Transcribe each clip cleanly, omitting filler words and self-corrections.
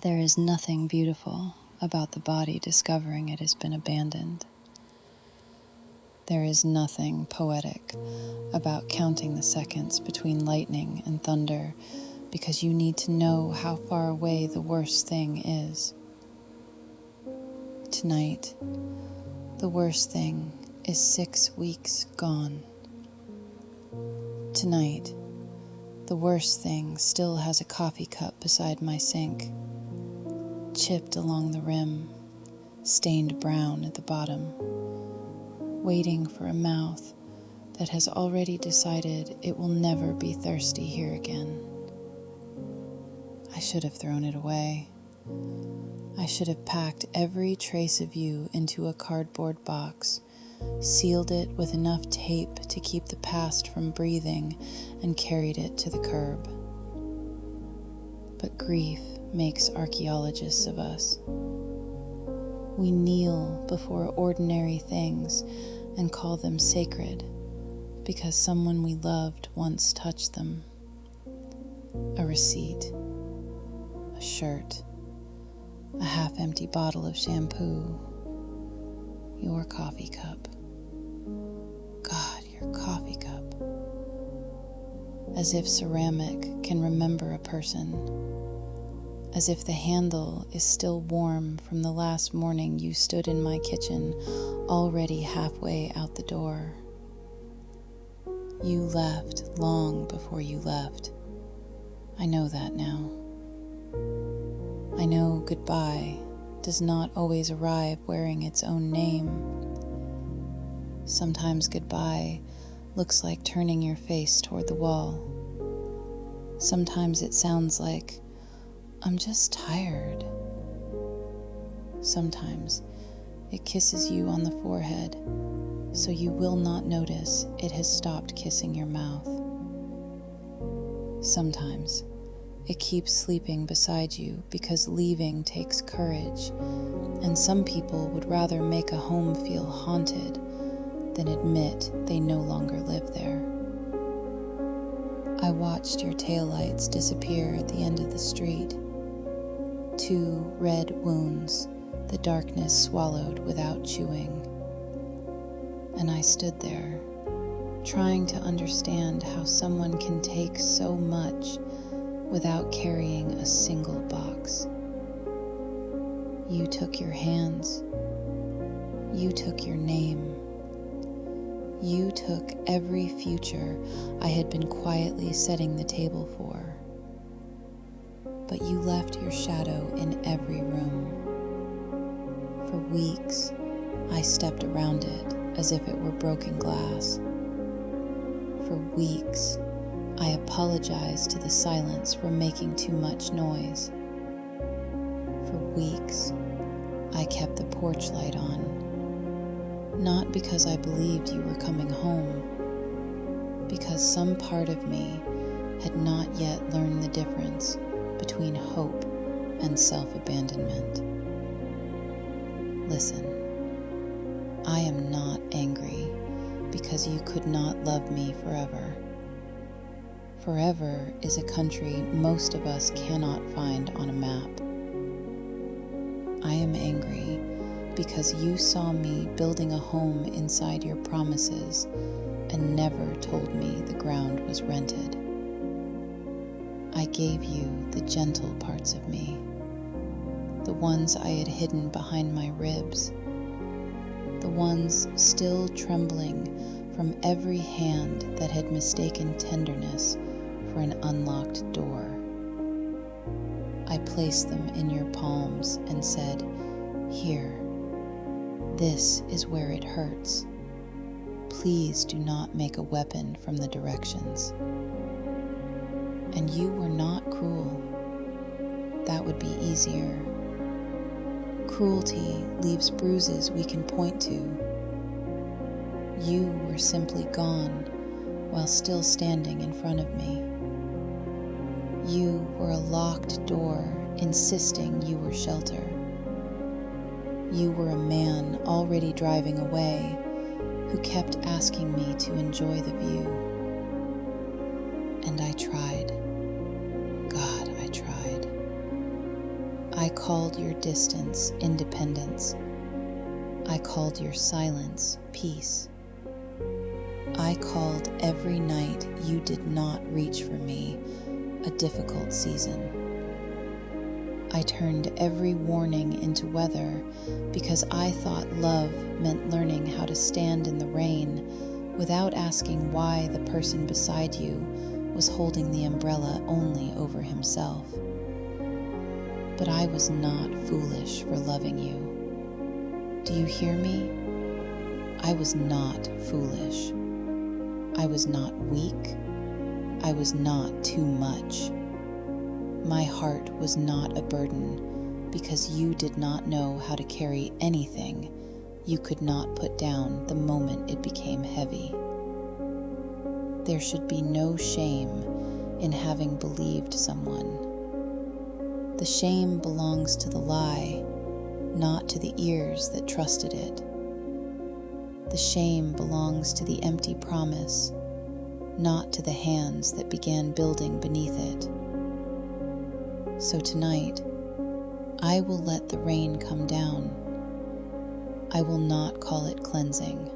There is nothing beautiful about the body discovering it has been abandoned. There is nothing poetic about counting the seconds between lightning and thunder because you need to know how far away the worst thing is. Tonight, the worst thing is 6 weeks gone. Tonight, the worst thing still has a coffee cup beside my sink, chipped along the rim, stained brown at the bottom, waiting for a mouth that has already decided it will never be thirsty here again. I should have thrown it away. I should have packed every trace of you into a cardboard box, sealed it with enough tape to keep the past from breathing, and carried it to the curb. But grief makes archaeologists of us. We kneel before ordinary things and call them sacred because someone we loved once touched them. A receipt, a shirt, a half-empty bottle of shampoo, your coffee cup. God, your coffee cup. As if ceramic can remember a person. As if the handle is still warm from the last morning you stood in my kitchen, already halfway out the door. You left long before you left. I know that now. I know goodbye does not always arrive wearing its own name. Sometimes goodbye looks like turning your face toward the wall. Sometimes it sounds like, I'm just tired. Sometimes it kisses you on the forehead, so you will not notice it has stopped kissing your mouth. Sometimes it keeps sleeping beside you because leaving takes courage, and some people would rather make a home feel haunted than admit they no longer live there. I watched your taillights disappear at the end of the street. 2 red wounds the darkness swallowed without chewing. And I stood there, trying to understand how someone can take so much without carrying a single box. You took your hands. You took your name. You took every future I had been quietly setting the table for. But you left your shadow in every room. For weeks, I stepped around it as if it were broken glass. For weeks, I apologized to the silence for making too much noise. For weeks, I kept the porch light on, not because I believed you were coming home, because some part of me had not yet learned the difference between hope and self-abandonment. Listen, I am not angry because you could not love me forever. Forever is a country most of us cannot find on a map. I am angry because you saw me building a home inside your promises and never told me the ground was rented. I gave you the gentle parts of me, the ones I had hidden behind my ribs, the ones still trembling from every hand that had mistaken tenderness for an unlocked door. I placed them in your palms and said, "Here, this is where it hurts. Please do not make a weapon from the directions." And you were not cruel. That would be easier. Cruelty leaves bruises we can point to. You were simply gone while still standing in front of me. You were a locked door, insisting you were shelter. You were a man already driving away who kept asking me to enjoy the view. And I tried. God, I tried. I called your distance independence. I called your silence peace. I called every night you did not reach for me a difficult season. I turned every warning into weather because I thought love meant learning how to stand in the rain without asking why the person beside you was holding the umbrella only over himself. But I was not foolish for loving you. Do you hear me? I was not foolish. I was not weak. I was not too much. My heart was not a burden because you did not know how to carry anything you could not put down the moment it became heavy. There should be no shame in having believed someone. The shame belongs to the lie, not to the ears that trusted it. The shame belongs to the empty promise, not to the hands that began building beneath it. So tonight, I will let the rain come down. I will not call it cleansing.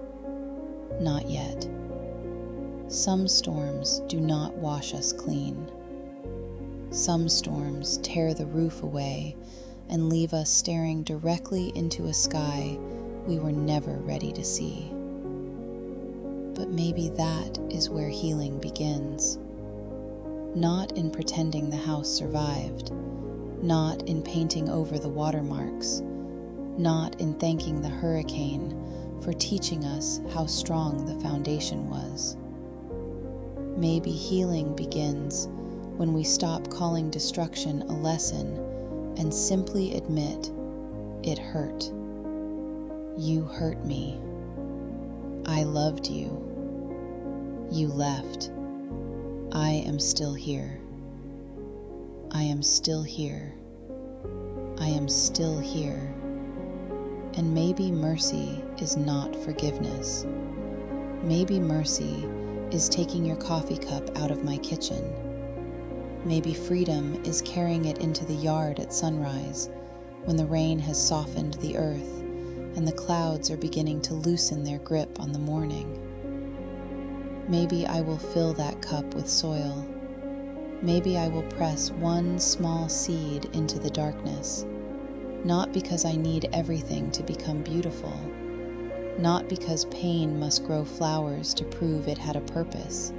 Not yet. Some storms do not wash us clean. Some storms tear the roof away and leave us staring directly into a sky we were never ready to see. But maybe that is where healing begins. Not in pretending the house survived, not in painting over the watermarks, not in thanking the hurricane for teaching us how strong the foundation was. Maybe healing begins when we stop calling destruction a lesson and simply admit it hurt. You hurt me. I loved you. You left. I am still here. I am still here. I am still here. And maybe mercy is not forgiveness. Maybe mercy is taking your coffee cup out of my kitchen. Maybe freedom is carrying it into the yard at sunrise when the rain has softened the earth and the clouds are beginning to loosen their grip on the morning. Maybe I will fill that cup with soil. Maybe I will press one small seed into the darkness, not because I need everything to become beautiful, not because pain must grow flowers to prove it had a purpose,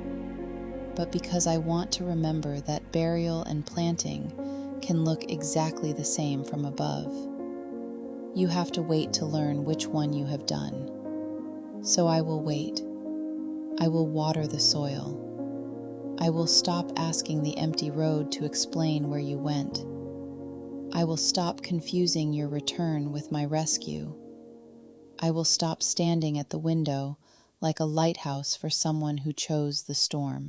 but because I want to remember that burial and planting can look exactly the same from above. You have to wait to learn which one you have done. So I will wait. I will water the soil. I will stop asking the empty road to explain where you went. I will stop confusing your return with my rescue. I will stop standing at the window like a lighthouse for someone who chose the storm.